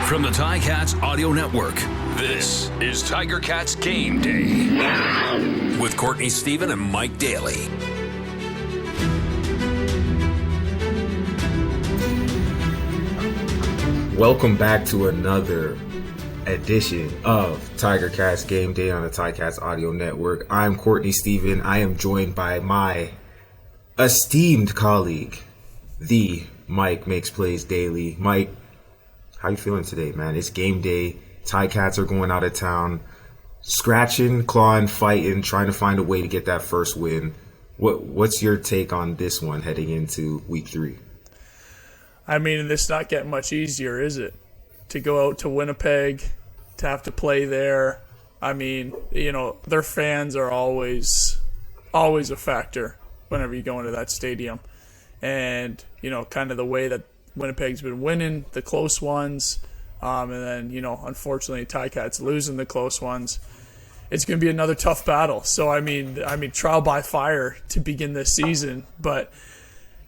From the Ticats Audio Network, this is Tiger Cats Game Day with Courtney Stephen and Mike Daly. Welcome back to another edition of Tiger Cats Game Day on the Ticats Audio Network. I'm Courtney Stephen. I am joined by my esteemed colleague, the Mike Makes Plays Daily. Mike, how you feeling today, man? It's game day. Ticats are going out of town, scratching, clawing, fighting, trying to find a way to get that first win. What's your take on this one heading into week 3? I mean, it's not getting much easier, is it? To go out to Winnipeg, to have to play there. I mean, you know, their fans are always a factor whenever you go into that stadium. And, you know, kind of the way that Winnipeg's been winning the close ones, and then, you know, unfortunately, Ticats losing the close ones. It's going to be another tough battle. So, I mean, trial by fire to begin this season. But,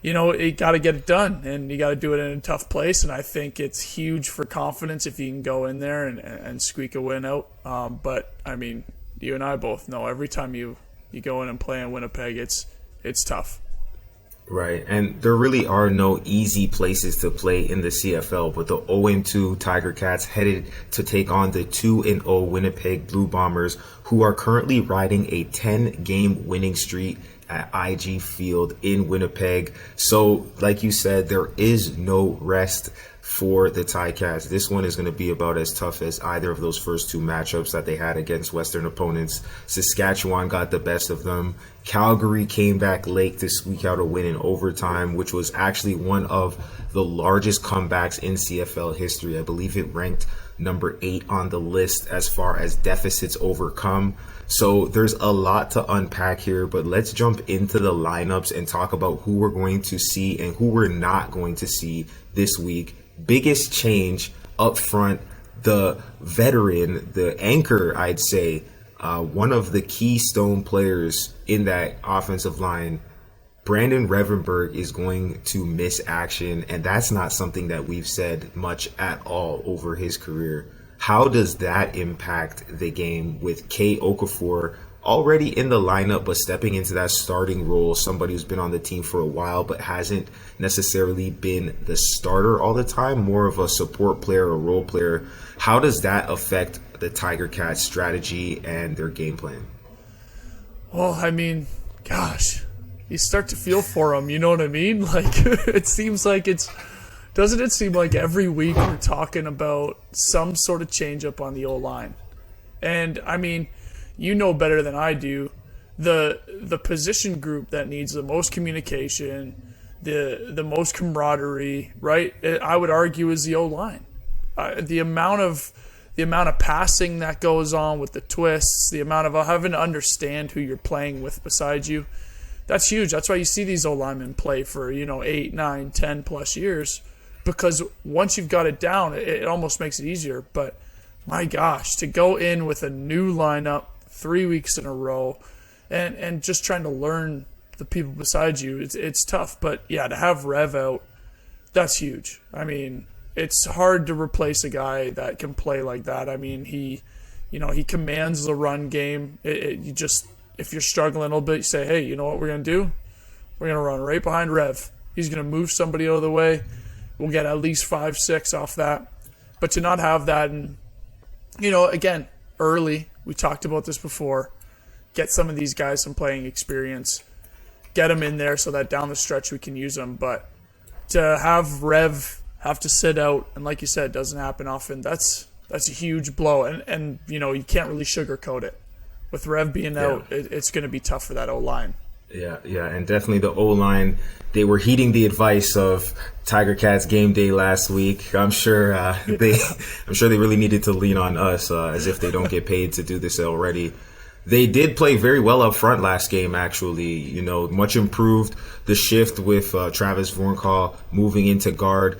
you know, you got to get it done, and you got to do it in a tough place. And I think it's huge for confidence if you can go in there and squeak a win out. But, I mean, you and I both know every time you go in and play in Winnipeg, it's tough. Right, and there really are no easy places to play in the CFL, but the 0-2 Tiger Cats headed to take on the 2-0 Winnipeg Blue Bombers, who are currently riding a 10-game winning streak at IG Field in Winnipeg. So, like you said, there is no rest for the Ticats. This one is going to be about as tough as either of those first two matchups that they had against Western opponents. Saskatchewan got the best of them. Calgary came back late to squeak out a win in overtime, which was actually one of the largest comebacks in CFL history. I believe it ranked number 8 on the list as far as deficits overcome. So there's a lot to unpack here, but let's jump into the lineups and talk about who we're going to see and who we're not going to see this week. Biggest change up front, the veteran, the anchor, I'd say, one of the keystone players in that offensive line, Brandon Revenberg, is going to miss action, and that's not something that we've said much at all over his career. How does that impact the game with Kay Okafor already in the lineup but stepping into that starting role, somebody who's been on the team for a while but hasn't necessarily been the starter all the time, more of a support player or role player? How does that affect the Tiger Cats strategy and their game plan? Well, I mean, gosh, you start to feel for them, you know what I mean? Like, it seems like doesn't it seem like every week we're talking about some sort of change up on the O-line? And, I mean, you know better than I do, the position group that needs the most communication, the most camaraderie, right? I would argue is the O-line. The amount of passing that goes on with the twists, the amount of having to understand who you're playing with beside you, that's huge. That's why you see these O-linemen play for, 8, 9, 10 plus years, because once you've got it down, it almost makes it easier. But my gosh, to go in with a new lineup 3 weeks in a row and just trying to learn the people beside you, it's tough. But yeah, to have Rev out, that's huge. I mean, it's hard to replace a guy that can play like that. I mean, he commands the run game. If you're struggling a little bit, you say, hey, you know what we're going to do? We're going to run right behind Rev. He's going to move somebody out of the way. We'll get at least 5, 6 off that. But to not have that, and, again, early, we talked about this before, get some of these guys some playing experience, get them in there so that down the stretch we can use them. But to have Rev have to sit out, and like you said, it doesn't happen often, that's a huge blow. And you can't really sugarcoat it. With Rev being out, it's going to be tough for that O-line. Yeah, and definitely the O-line, they were heeding the advice of Tiger Cats Game Day last week. I'm sure they really needed to lean on us, as if they don't get paid to do this already. They did play very well up front last game, actually. Much improved. The shift with Travis Vornkall moving into guard,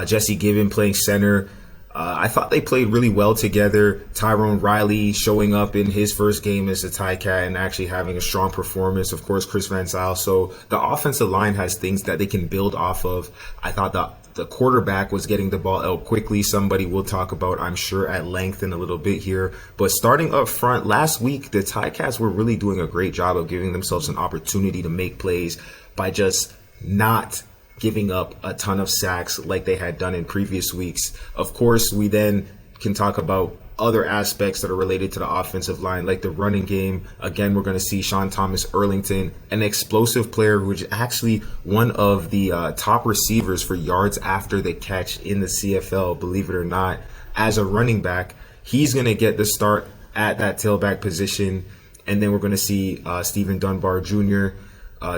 Jesse Gibbon playing center. I thought they played really well together. Tyrone Riley showing up in his first game as a Ticat and actually having a strong performance. Of course, Chris Van Zyl. So the offensive line has things that they can build off of. I thought the quarterback was getting the ball out quickly. Somebody we'll talk about, I'm sure, at length in a little bit here. But starting up front, last week, the Ticats were really doing a great job of giving themselves an opportunity to make plays by just not giving up a ton of sacks like they had done in previous weeks. Of course, we then can talk about other aspects that are related to the offensive line, like the running game. Again, we're going to see Sean Thomas Erlington, an explosive player who is actually one of the top receivers for yards after the catch in the CFL, believe it or not, as a running back. He's going to get the start at that tailback position. And then we're going to see Stephen Dunbar Jr.,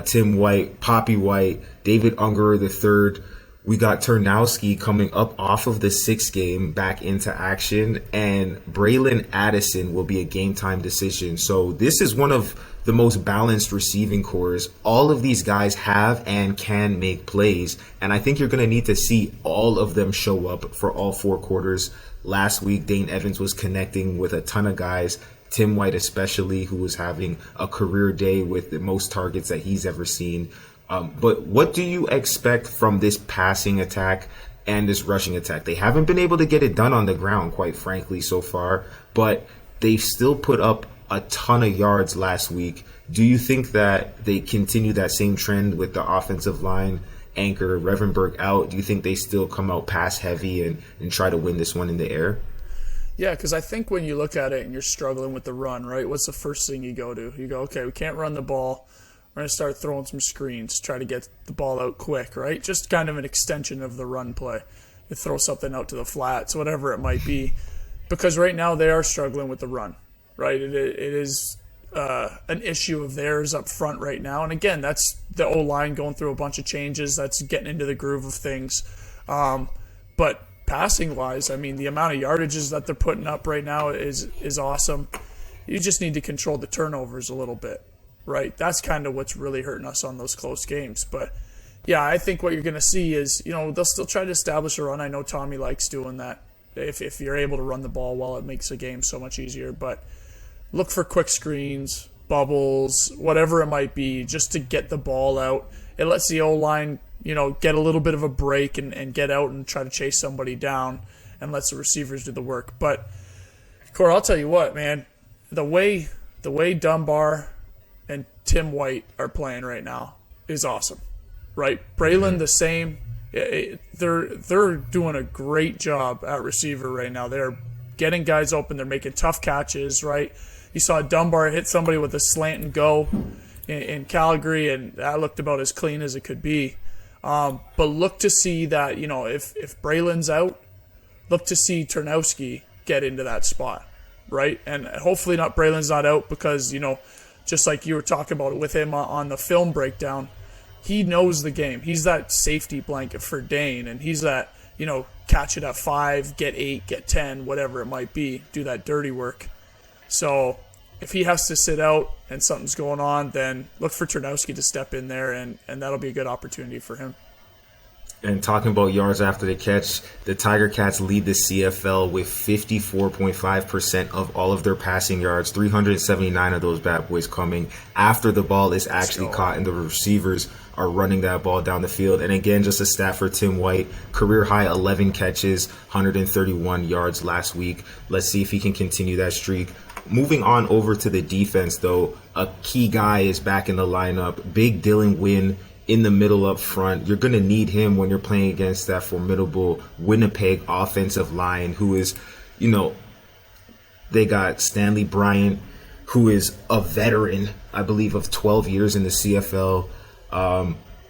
Tim White, Poppy White, David Ungerer III. We got Turnowski coming up off of the 6th game back into action, and Braylon Addison will be a game time decision. So this is one of the most balanced receiving cores. All of these guys have and can make plays, and I think you're going to need to see all of them show up for all 4 quarters. Last week, Dane Evans was connecting with a ton of guys, Tim White especially, who was having a career day with the most targets that he's ever seen. But what do you expect from this passing attack and this rushing attack? They haven't been able to get it done on the ground, quite frankly, so far, but they've still put up a ton of yards last week. Do you think that they continue that same trend with the offensive line anchor, Revenberg, out? Do you think they still come out pass heavy and try to win this one in the air? Yeah, because I think when you look at it and you're struggling with the run, right, what's the first thing you go to? You go, okay, we can't run the ball. We're going to start throwing some screens, try to get the ball out quick, right? Just kind of an extension of the run play. You throw something out to the flats, whatever it might be. Because right now they are struggling with the run, right? It is an issue of theirs up front right now. And again, that's the O-line going through a bunch of changes. That's getting into the groove of things. But passing-wise, I mean, the amount of yardages that they're putting up right now is awesome. You just need to control the turnovers a little bit. Right, that's kind of what's really hurting us on those close games. But yeah, I think what you're going to see is, they'll still try to establish a run. I know Tommy likes doing that. If you're able to run the ball well, it makes the game so much easier. But look for quick screens, bubbles, whatever it might be, just to get the ball out. It lets the O-line, get a little bit of a break and get out and try to chase somebody down, and lets the receivers do the work. But Cor, I'll tell you what, man, the way Dunbar and Tim White are playing right now is awesome, right? Braylon the same. They're doing a great job at receiver right now. They're getting guys open. They're making tough catches, right? You saw Dunbar hit somebody with a slant and go in Calgary, and that looked about as clean as it could be. But look to see that, if Braylon's out, look to see Turnowski get into that spot, right? And hopefully Braylon's not out because, just like you were talking about with him on the film breakdown, he knows the game. He's that safety blanket for Dane, and he's that, catch it at 5, get 8, get 10, whatever it might be, do that dirty work. So if he has to sit out and something's going on, then look for Turnowski to step in there, and that'll be a good opportunity for him. And talking about yards after the catch, the Tiger Cats lead the CFL with 54.5% of all of their passing yards, 379 of those bad boys coming after the ball is actually caught and the receivers are running that ball down the field. And again, just a stat for Tim White, career high 11 catches, 131 yards last week. Let's see if he can continue that streak. Moving on over to the defense, though, a key guy is back in the lineup. Big Dylan Wynn in the middle up front. You're going to need him when you're playing against that formidable Winnipeg offensive line who is, they got Stanley Bryant, who is a veteran, I believe, of 12 years in the CFL.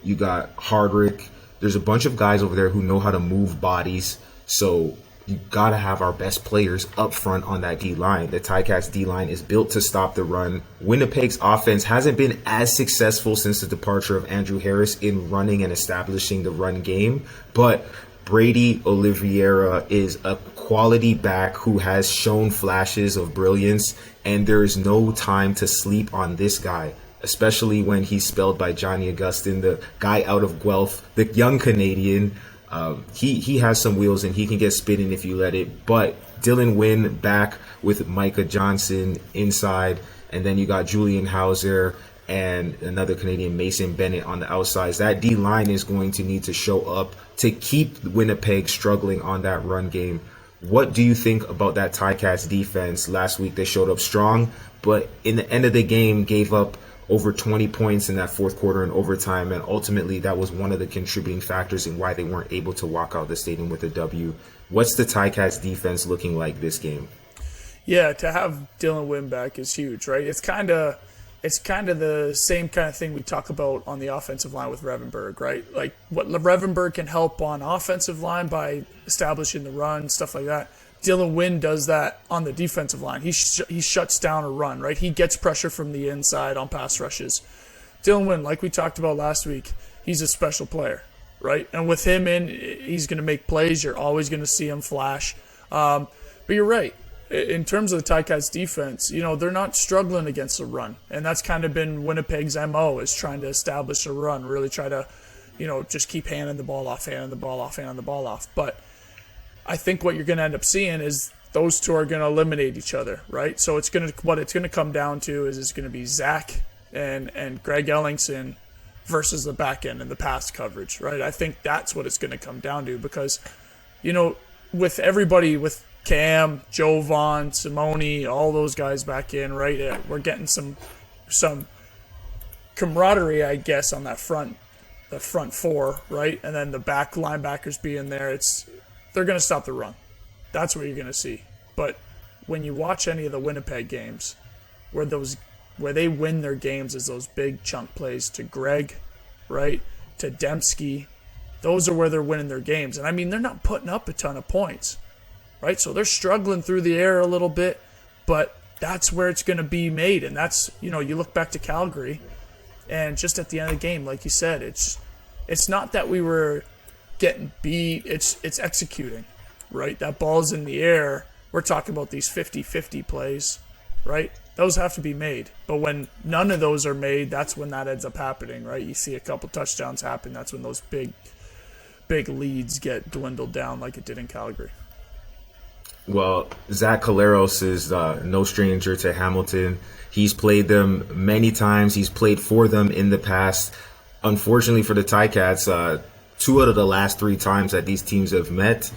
You got Hardrick. There's a bunch of guys over there who know how to move bodies. So you got to have our best players up front on that D-line. The Ticats D-line is built to stop the run. Winnipeg's offense hasn't been as successful since the departure of Andrew Harris in running and establishing the run game, but Brady Oliveira is a quality back who has shown flashes of brilliance, and there is no time to sleep on this guy, especially when he's spelled by Johnny Augustin, the guy out of Guelph, the young Canadian. He has some wheels and he can get spinning if you let it. But Dylan Wynn back with Micah Johnson inside, and then you got Julian Hauser and another Canadian, Mason Bennett, on the outsides. That D line is going to need to show up to keep Winnipeg struggling on that run game. What do you think about that Ticats defense? Last week they showed up strong, but in the end of the game gave up over 20 points in that fourth quarter in overtime, and ultimately that was one of the contributing factors in why they weren't able to walk out the stadium with a W. What's the Ticats defense looking like this game? Yeah, to have Dylan Wynn back is huge, right? It's kind of the same kind of thing we talk about on the offensive line with Revenberg, right? Like what Revenberg can help on offensive line by establishing the run, stuff like that. Dylan Wynn does that on the defensive line. He shuts down a run, right? He gets pressure from the inside on pass rushes. Dylan Wynn, like we talked about last week, he's a special player, right? And with him in, he's going to make plays. You're always going to see him flash. But you're right. In terms of the Ticats defense, they're not struggling against the run. And that's kind of been Winnipeg's MO, is trying to establish a run, really try to, just keep handing the ball off. But I think what you're going to end up seeing is those two are going to eliminate each other, right? So what it's going to come down to is it's going to be Zach and Greg Ellingson versus the back end and the pass coverage, right? I think that's what it's going to come down to because, with everybody, with Cam, Jovan, Simone, all those guys back in, right? We're getting some camaraderie, I guess, on that front four, right? And then the back linebackers being there, they're going to stop the run. That's what you're going to see. But when you watch any of the Winnipeg games, where they win their games is those big chunk plays to Greg, right? To Dembski. Those are where they're winning their games. And I mean, they're not putting up a ton of points, right? So they're struggling through the air a little bit, but that's where it's going to be made. And that's, you look back to Calgary, and just at the end of the game, like you said, it's not that we were getting beat, it's executing, right? That ball's in the air. We're talking about these 50-50 plays, right? Those have to be made. But when none of those are made, that's when that ends up happening, right? You see a couple touchdowns happen. That's when those big leads get dwindled down like it did in Calgary. Well, Zach Caleros is no stranger to Hamilton. He's played them many times. He's played for them in the past. Unfortunately for the Ticats, 2 out of the last 3 times that these teams have met,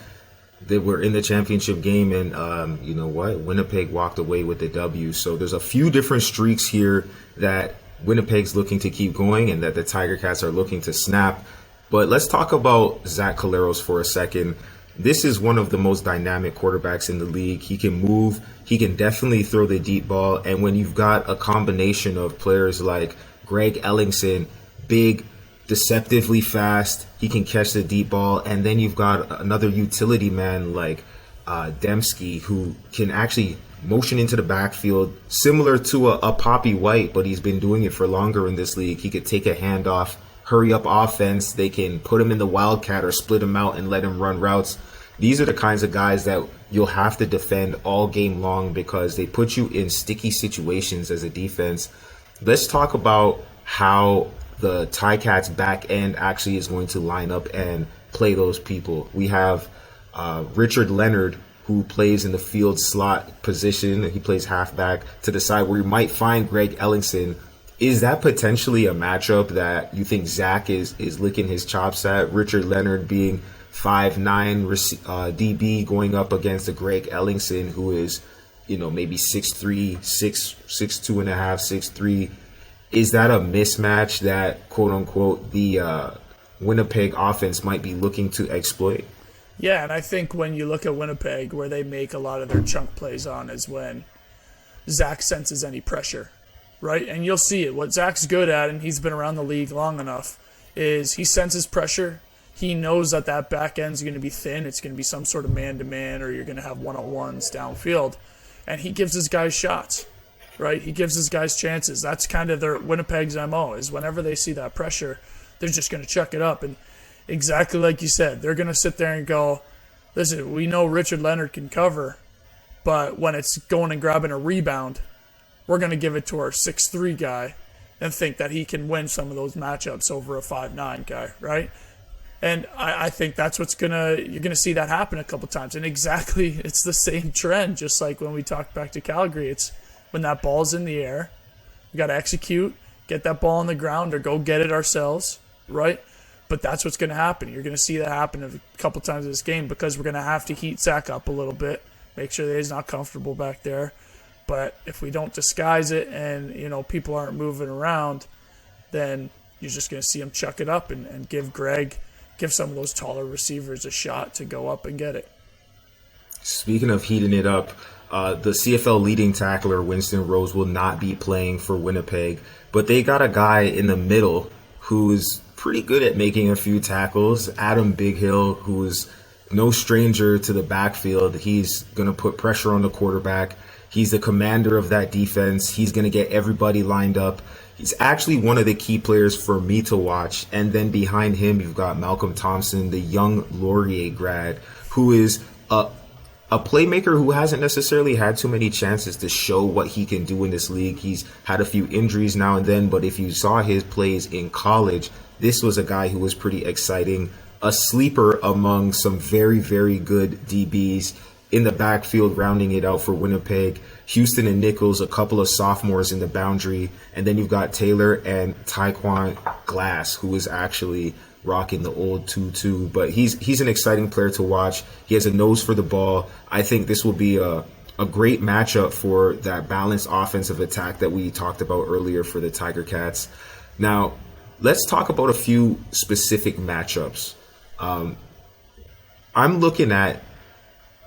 they were in the championship game, and you know what? Winnipeg walked away with the W. So there's a few different streaks here that Winnipeg's looking to keep going and that the Tiger Cats are looking to snap. But let's talk about Zach Caleros for a second. This is one of the most dynamic quarterbacks in the league. He can move. He can definitely throw the deep ball. And when you've got a combination of players like Greg Ellingson, big, deceptively fast, he can catch the deep ball. And then you've got another utility man like Dembski, who can actually motion into the backfield, similar to a Poppy White, but he's been doing it for longer in this league. He could take a handoff, hurry up offense. They can put him in the wildcat or split him out and let him run routes. These are the kinds of guys that you'll have to defend all game long because they put you in sticky situations as a defense. Let's talk about how the Ticats back end actually is going to line up and play those people. We have Richard Leonard, who plays in the field slot position. He plays halfback to the side where you might find Greg Ellingson. Is that potentially a matchup that you think Zach is licking his chops at? Richard Leonard being 5'9" DB going up against a Greg Ellingson who is, maybe 6'3", 6'2 and a half, 6'3". Is that a mismatch that, quote unquote, the Winnipeg offense might be looking to exploit? Yeah, and I think when you look at Winnipeg, where they make a lot of their chunk plays on is when Zach senses any pressure, right? And you'll see it. What Zach's good at, and he's been around the league long enough, is he senses pressure. He knows that back end's going to be thin. It's going to be some sort of man-to-man, or you're going to have one-on-ones downfield. And he gives his guys shots, right? He gives his guys chances. That's kind of their Winnipeg's MO, is whenever they see that pressure, they're just going to chuck it up. And exactly like you said, they're going to sit there and go, listen, we know Richard Leonard can cover, but when it's going and grabbing a rebound, we're going to give it to our 6'3" guy and think that he can win some of those matchups over a 5'9" guy, right? And I think that's you're going to see that happen a couple times. And exactly, it's the same trend, just like when we talked back to Calgary. It's when that ball's in the air, we got to execute, get that ball on the ground or go get it ourselves, right? But that's what's going to happen. You're going to see that happen a couple times in this game because we're going to have to heat Zach up a little bit, make sure that he's not comfortable back there. But if we don't disguise it and, people aren't moving around, then you're just going to see him chuck it up and give some of those taller receivers a shot to go up and get it. Speaking of heating it up, the CFL leading tackler, Winston Rose, will not be playing for Winnipeg, but they got a guy in the middle who's pretty good at making a few tackles. Adam Bighill, who is no stranger to the backfield. He's going to put pressure on the quarterback. He's the commander of that defense. He's going to get everybody lined up. He's actually one of the key players for me to watch. And then behind him, you've got Malcolm Thompson, the young Laurier grad, who is a playmaker who hasn't necessarily had too many chances to show what he can do in this league. He's had a few injuries now and then, but if you saw his plays in college, this was a guy who was pretty exciting, a sleeper among some very, very good DBs in the backfield, rounding it out for Winnipeg. Houston and Nichols, a couple of sophomores in the boundary, and then you've got Taylor and Tyquan Glass, who is actually rocking the old 2-2, but he's an exciting player to watch. He has a nose for the ball. I think this will be a great matchup for that balanced offensive attack that we talked about earlier for the Tiger Cats. Now, let's talk about a few specific matchups. I'm looking at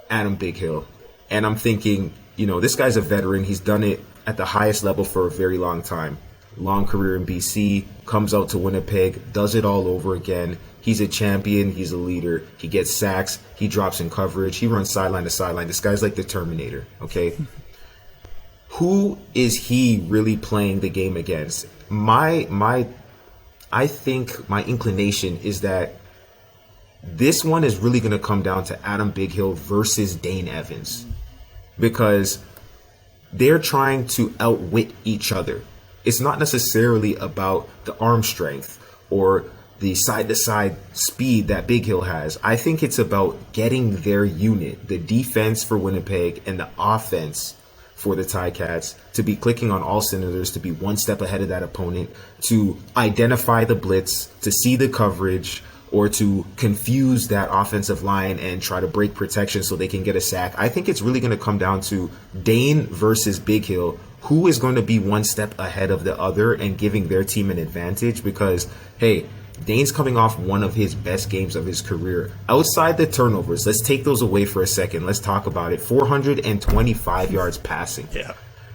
Adam Bighill, and I'm thinking, this guy's a veteran. He's done it at the highest level for a very long time. Long career in BC, comes out to Winnipeg, does it all over again. He's a champion. He's a leader. He gets sacks. He drops in coverage. He runs sideline to sideline. This guy's like the Terminator, okay? Who is he really playing the game against? I think my inclination is that this one is really going to come down to Adam Bighill versus Dane Evans, because they're trying to outwit each other. It's not necessarily about the arm strength or the side-to-side speed that Bighill has. I think it's about getting their unit, the defense for Winnipeg and the offense for the Ticats, to be clicking on all cylinders, to be one step ahead of that opponent, to identify the blitz, to see the coverage, or to confuse that offensive line and try to break protection so they can get a sack. I think it's really going to come down to Dane versus Bighill. Who is going to be one step ahead of the other and giving their team an advantage? Because, hey, Dane's coming off one of his best games of his career. Outside the turnovers, let's take those away for a second. Let's talk about it. 425 yards passing. Yeah.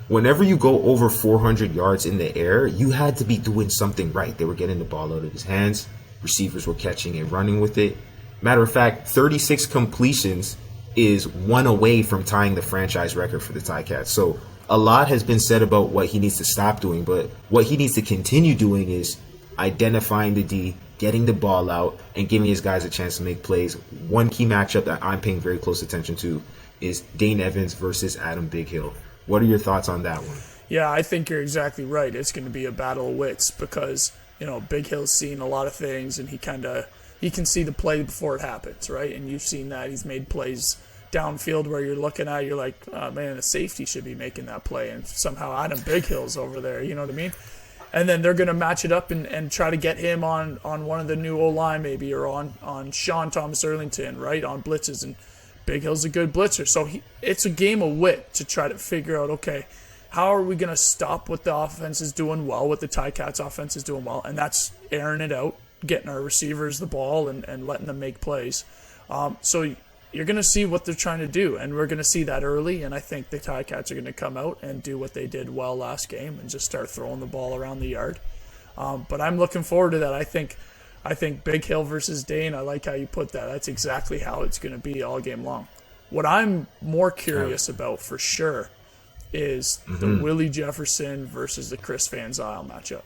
Whenever you go over 400 yards in the air, you had to be doing something right. They were getting the ball out of his hands. Receivers were catching and running with it. Matter of fact, 36 completions is one away from tying the franchise record for the Ticats. So a lot has been said about what he needs to stop doing, but what he needs to continue doing is identifying the D, getting the ball out, and giving his guys a chance to make plays. One key matchup that I'm paying very close attention to is Dane Evans versus Adam Bighill. What are your thoughts on that one? Yeah, I think you're exactly right. It's going to be a battle of wits because, Bighill's seen a lot of things, and he can see the play before it happens, right? And you've seen that. He's made plays downfield where you're looking at, you're like, oh, man, the safety should be making that play, and somehow Adam Bighill's over there, you know what I mean? And then they're going to match it up and try to get him on one of the new O-line maybe, or on Sean Thomas Erlington, right, on blitzes, and Bighill's a good blitzer. So it's a game of wit to try to figure out, okay, how are we going to stop what the offense is doing well, what the Ticats offense is doing well, and that's airing it out, getting our receivers the ball and letting them make plays. So you're going to see what they're trying to do, and we're going to see that early, and I think the Ticats are going to come out and do what they did well last game and just start throwing the ball around the yard. But I'm looking forward to that. I think Bighill versus Dane, I like how you put that. That's exactly how it's going to be all game long. What I'm more curious about for sure is the Willie Jefferson versus the Chris Van Zyl matchup.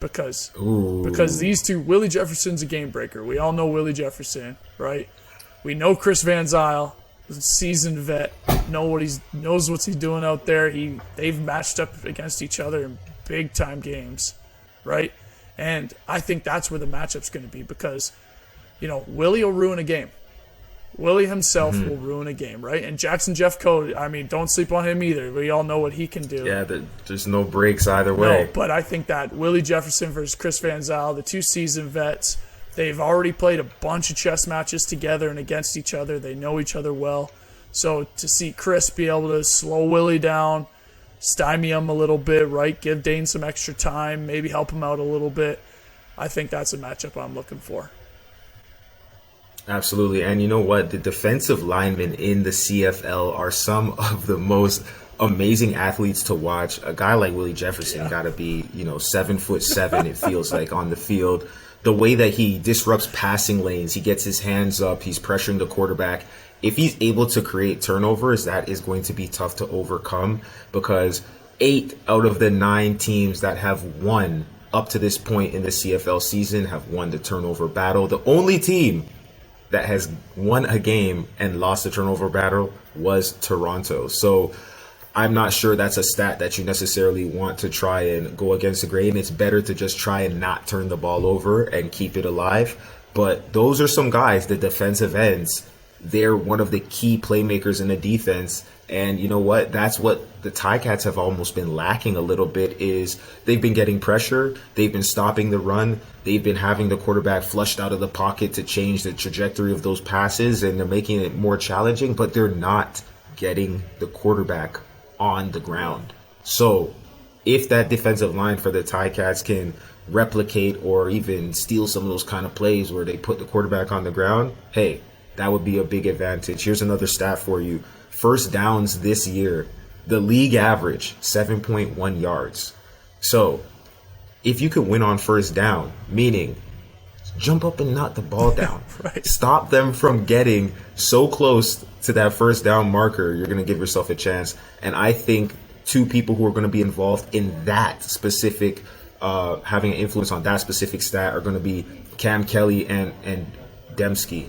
Because these two, Willie Jefferson's a game breaker. We all know Willie Jefferson, right? We know Chris Van Zyl, seasoned vet, knows what he's doing out there. They've matched up against each other in big time games, right? And I think that's where the matchup's going to be because, Willie will ruin a game. Willie himself will ruin a game, right? And Jackson Jeffcoat, I mean, don't sleep on him either. We all know what he can do. Yeah, there's no breaks either way. No, but I think that Willie Jefferson versus Chris Van Zyl, the two seasoned vets, They've already played a bunch of chess matches together and against each other. They know each other well. So to see Chris be able to slow Willie down, stymie him a little bit, right? Give Dane some extra time, maybe help him out a little bit. I think that's a matchup I'm looking for. Absolutely. And you know what? The defensive linemen in the CFL are some of the most amazing athletes to watch. A guy like Willie Jefferson got to be, 7'7", it feels like, on the field. The way that he disrupts passing lanes, he gets his hands up, he's pressuring the quarterback. If he's able to create turnovers, that is going to be tough to overcome, because 8 out of the 9 teams that have won up to this point in the CFL season have won the turnover battle. The only team that has won a game and lost the turnover battle was Toronto. So I'm not sure that's a stat that you necessarily want to try and go against the grain. It's better to just try and not turn the ball over and keep it alive. But those are some guys, the defensive ends. They're one of the key playmakers in the defense. And you know what? That's what the Ticats have almost been lacking a little bit, is they've been getting pressure. They've been stopping the run. They've been having the quarterback flushed out of the pocket to change the trajectory of those passes, and they're making it more challenging, but they're not getting the quarterback on the ground. So if that defensive line for the Ticats can replicate or even steal some of those kind of plays where they put the quarterback on the ground, hey, that would be a big advantage. Here's another stat for you. First downs this year, the league average, 7.1 yards. So if you could win on first down, meaning jump up and knock the ball down, right. Stop them from getting so close to that first down marker, you're going to give yourself a chance. And I think 2 people who are going to be involved in that specific, having an influence on that specific stat, are going to be Cam Kelly and Dembski.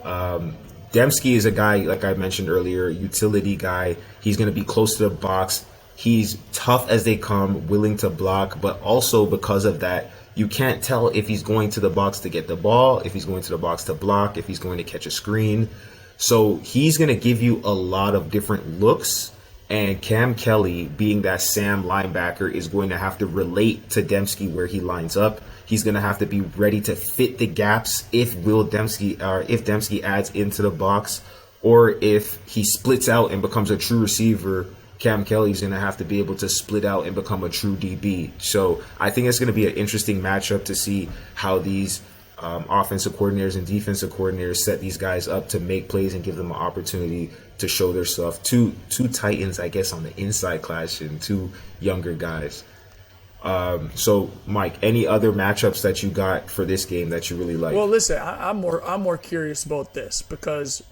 Dembski is a guy, like I mentioned earlier, utility guy. He's going to be close to the box. He's tough as they come, willing to block, but also because of that, you can't tell if he's going to the box to get the ball, if he's going to the box to block, if he's going to catch a screen. So he's going to give you a lot of different looks, and Cam Kelly, being that Sam linebacker, is going to have to relate to Dembski where he lines up. He's going to have to be ready to fit the gaps if Dembski adds into the box, or if he splits out and becomes a true receiver, Cam Kelly's going to have to be able to split out and become a true DB. So I think it's going to be an interesting matchup to see how these offensive coordinators and defensive coordinators set these guys up to make plays and give them an opportunity to show their stuff. Two Titans, I guess, on the inside clash, and 2 younger guys. So Mike, any other matchups that you got for this game that you really like? Well, listen, I'm more curious about this because,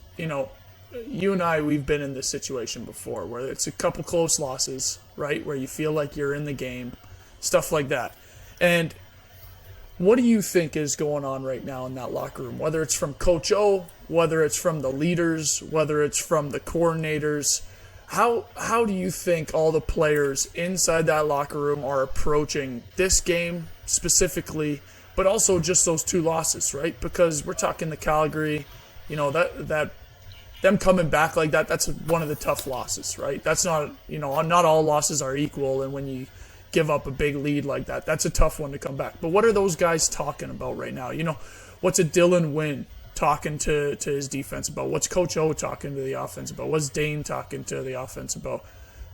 you and I, we've been in this situation before where it's a couple close losses, right? Where you feel like you're in the game, stuff like that. And what do you think is going on right now in that locker room? Whether it's from Coach O, whether it's from the leaders, whether it's from the coordinators, how do you think all the players inside that locker room are approaching this game specifically, but also just those 2 losses, right? Because we're talking the Calgary, that them coming back like that, that's one of the tough losses, right? That's not, not all losses are equal, and when you give up a big lead like that, that's a tough one to come back. But what are those guys talking about right now? What's a Dylan Wynn talking to his defense about? What's Coach O talking to the offense about? What's Dane talking to the offense about?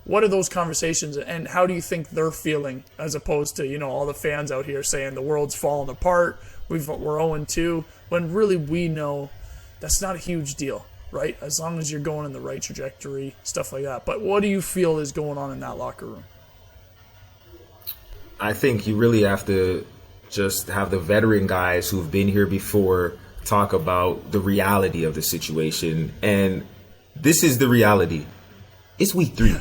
What are those conversations, and how do you think they're feeling, as opposed to, all the fans out here saying the world's falling apart, we're 0-2, when really we know that's not a huge deal, right? As long as you're going in the right trajectory, stuff like that. But what do you feel is going on in that locker room? I think you really have to just have the veteran guys who've been here before talk about the reality of the situation. And this is the reality. It's week 3.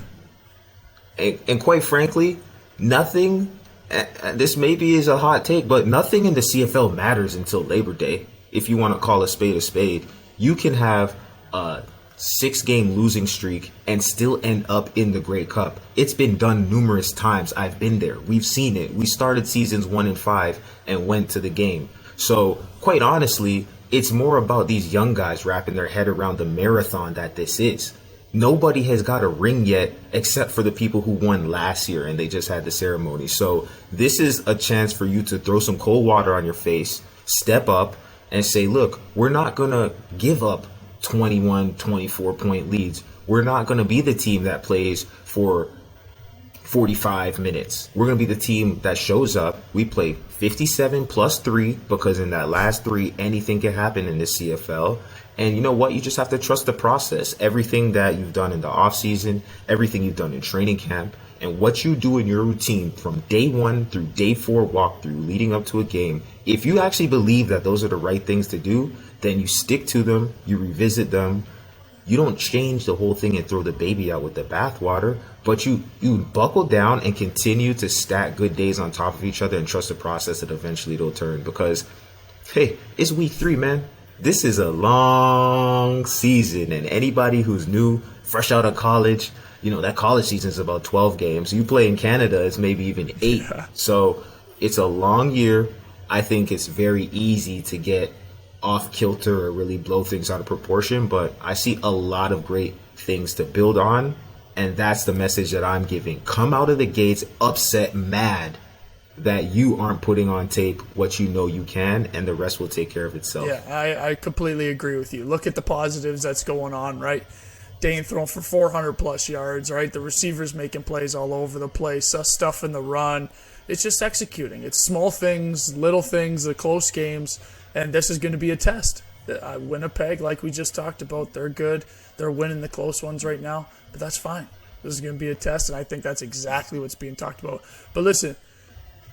And quite frankly, nothing, and this maybe is a hot take, but nothing in the CFL matters until Labor Day. If you want to call a spade, you can have a 6-game losing streak and still end up in the Grey Cup. It's been done numerous times. I've been there. We've seen it. We started seasons 1 and 5 and went to the game. So quite honestly, it's more about these young guys wrapping their head around the marathon that this is. Nobody has got a ring yet except for the people who won last year, and they just had the ceremony. So this is a chance for you to throw some cold water on your face, step up, and say, look, we're not going to give up 21, 24-point leads. We're not going to be the team that plays for 45 minutes. We're going to be the team that shows up. We play 57 plus 3 because in that last 3, anything can happen in the CFL. And you know what? You just have to trust the process. Everything that you've done in the offseason, everything you've done in training camp, and what you do in your routine from day 1 through day 4 walkthrough leading up to a game, if you actually believe that those are the right things to do, then you stick to them, you revisit them. You don't change the whole thing and throw the baby out with the bathwater, but you buckle down and continue to stack good days on top of each other and trust the process that eventually it'll turn. Because, hey, it's week 3, man. This is a long season, and anybody who's new, fresh out of college, you know, that college season is about 12 games. You play in Canada, it's maybe even 8. Yeah. So it's a long year. I think it's very easy to get off kilter or really blow things out of proportion, but I see a lot of great things to build on, and that's the message that I'm giving. Come out of the gates upset, mad that you aren't putting on tape what you know you can, and the rest will take care of itself. Yeah, I completely agree with you. Look at the positives that's going on, right? Dane throwing for 400 plus yards, right? The receivers making plays all over the place, stuff in the run. It's just executing. It's small things, little things, the close games. And this is going to be a test. Winnipeg, like we just talked about, they're good. They're winning the close ones right now, but that's fine. This is going to be a test, and I think that's exactly what's being talked about. But listen,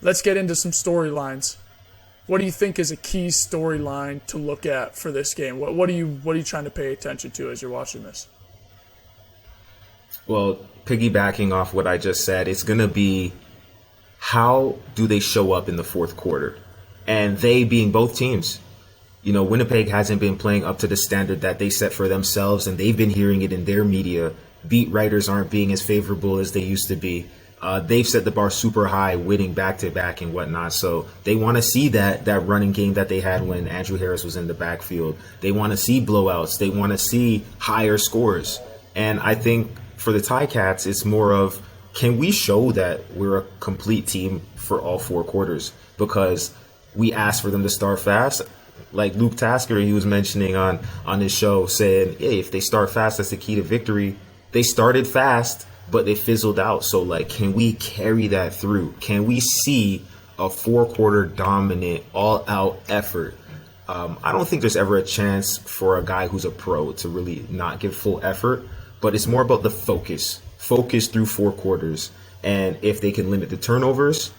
let's get into some storylines. What do you think is a key storyline to look at for this game? What are you trying to pay attention to as you're watching this? Well, piggybacking off what I just said, it's going to be how do they show up in the fourth quarter? And they being both teams. You know, Winnipeg hasn't been playing up to the standard that they set for themselves, and they've been hearing it in their media. Beat writers aren't being as favorable as they used to be. They've set the bar super high, winning back-to-back and whatnot. So they want to see that running game that they had when Andrew Harris was in the backfield. They want to see blowouts. They want to see higher scores. And I think for the Ticats, it's more of, can we show that we're a complete team for all 4 quarters? Because we asked for them to start fast. Like Luke Tasker, he was mentioning on his show, saying, hey, if they start fast, that's the key to victory. They started fast, but they fizzled out. So, like, can we carry that through? Can we see a 4-quarter dominant, all-out effort? I don't think there's ever a chance for a guy who's a pro to really not give full effort, but it's more about the focus through 4 quarters. And if they can limit the turnovers,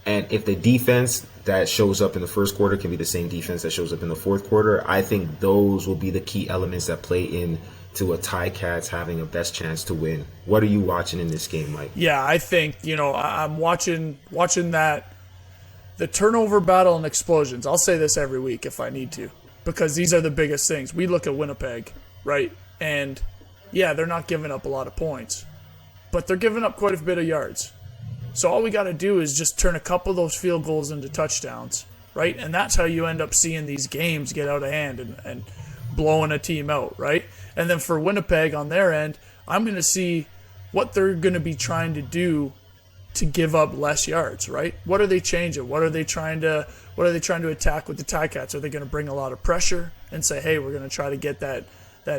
and if the defense that shows up in the first quarter can be the same defense that shows up in the fourth quarter, I think those will be the key elements that play into a Ticats having a best chance to win. What are you watching in this game, Mike? Yeah, I think, I'm watching that, the turnover battle and explosions. I'll say this every week if I need to, because these are the biggest things. We look at Winnipeg, right? And yeah, they're not giving up a lot of points, but they're giving up quite a bit of yards. So all we got to do is just turn a couple of those field goals into touchdowns, right? And that's how you end up seeing these games get out of hand and blowing a team out, right? And then for Winnipeg on their end, I'm going to see what they're going to be trying to do to give up less yards, right? What are they changing? What are they trying to attack with the Ticats? Are they going to bring a lot of pressure and say, hey, we're going to try to get that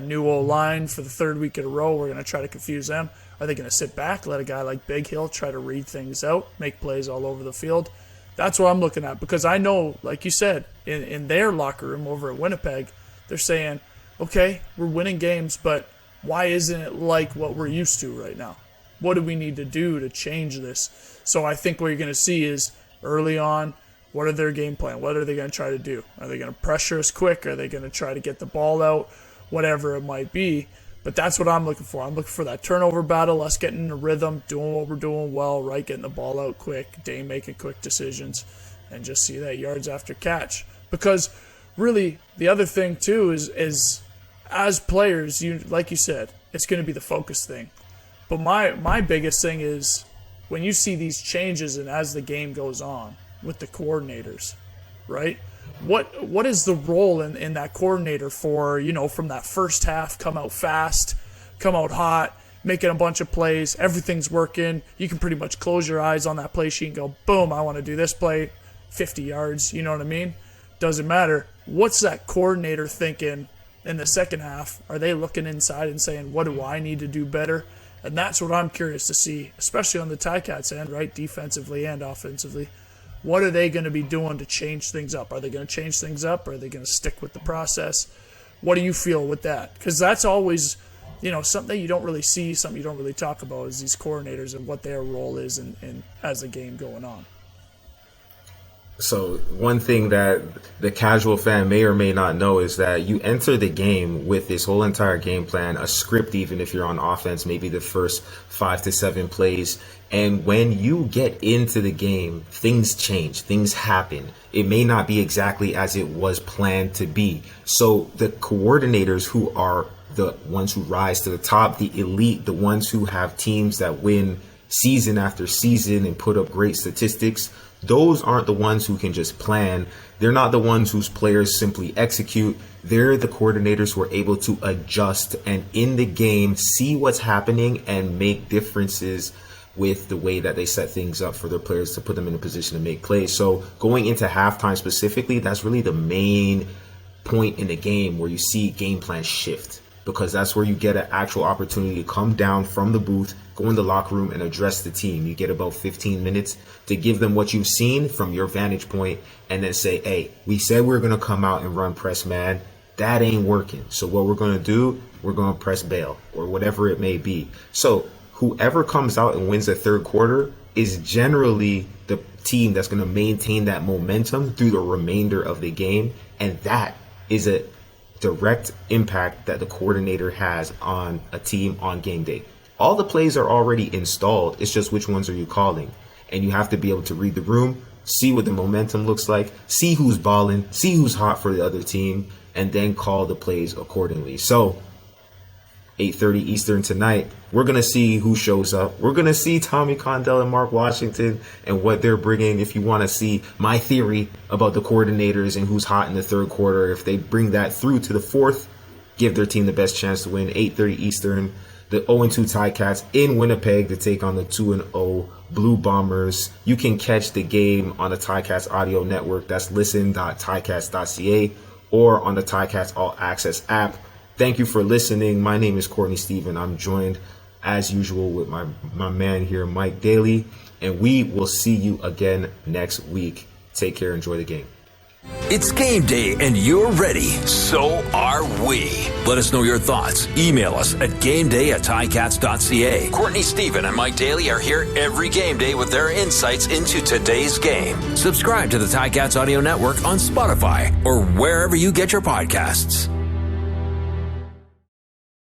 new O-line for the 3rd week in a row? We're going to try to confuse them. Are they going to sit back, let a guy like Bighill try to read things out, make plays all over the field? That's what I'm looking at, because I know, like you said, in their locker room over at Winnipeg, they're saying, okay, we're winning games, but why isn't it like what we're used to right now? What do we need to do to change this? So I think what you're going to see is early on, what are their game plan? What are they going to try to do? Are they going to pressure us quick? Are they going to try to get the ball out? Whatever it might be. But that's what I'm looking for. I'm looking for that turnover battle, us getting in a rhythm, doing what we're doing well, right? Getting the ball out quick, Dane making quick decisions, and just see that yards after catch. Because really, the other thing too is as players, like you said, it's going to be the focus thing. But my biggest thing is when you see these changes and as the game goes on with the coordinators, right? What is the role in that coordinator for, from that first half, come out fast, come out hot, making a bunch of plays, everything's working. You can pretty much close your eyes on that play sheet and go, boom, I want to do this play, 50 yards, you know what I mean? Doesn't matter. what's that coordinator thinking in the second half? Are they looking inside and saying, what do I need to do better? And that's what I'm curious to see, especially on the Ticats end, right, defensively and offensively. What are they going to be doing to change things up? Are they going to change things up? Or are they going to stick with the process? What do you feel with that? Because that's always, something you don't really see, something you don't really talk about is these coordinators and what their role is in as a game going on. So one thing that the casual fan may or may not know is that you enter the game with this whole entire game plan, a script, even if you're on offense, maybe the first 5 to 7 plays. And when you get into the game, things change, things happen. It may not be exactly as it was planned to be. So the coordinators who are the ones who rise to the top, the elite, the ones who have teams that win season after season and put up great statistics, those aren't the ones who can just plan. They're not the ones whose players simply execute. They're the coordinators who are able to adjust and in the game see what's happening and make differences with the way that they set things up for their players to put them in a position to make plays. So going into halftime specifically, that's really the main point in the game where you see game plan shift, because that's where you get an actual opportunity to come down from the booth, go in the locker room and address the team. You get about 15 minutes to give them what you've seen from your vantage point and then say, hey, we said we were going to come out and run press man. That ain't working. So what we're going to do, we're going to press bail or whatever it may be. So whoever comes out and wins the third quarter is generally the team that's going to maintain that momentum through the remainder of the game. And that is a direct impact that the coordinator has on a team on game day. All the plays are already installed. It's just which ones are you calling? And you have to be able to read the room, see what the momentum looks like, see who's balling, see who's hot for the other team, and then call the plays accordingly. So 8:30 Eastern tonight, we're going to see who shows up. We're going to see Tommy Condell and Mark Washington and what they're bringing. If you want to see my theory about the coordinators and who's hot in the third quarter, if they bring that through to the fourth, give their team the best chance to win. 8:30 Eastern, the 0-2 Ticats in Winnipeg to take on the 2-0 Blue Bombers. You can catch the game on the Ticats audio network. That's listen.ticats.ca or on the Ticats All Access app. Thank you for listening. My name is Courtney Stephen. I'm joined, as usual, with my man here, Mike Daly, and we will see you again next week. Take care. Enjoy the game. It's game day and you're ready. So are we. Let us know your thoughts. Email us at gameday@ticats.ca. Courtney Stephen and Mike Daly are here every game day with their insights into today's game. Subscribe to the Ticats Audio Network on Spotify or wherever you get your podcasts.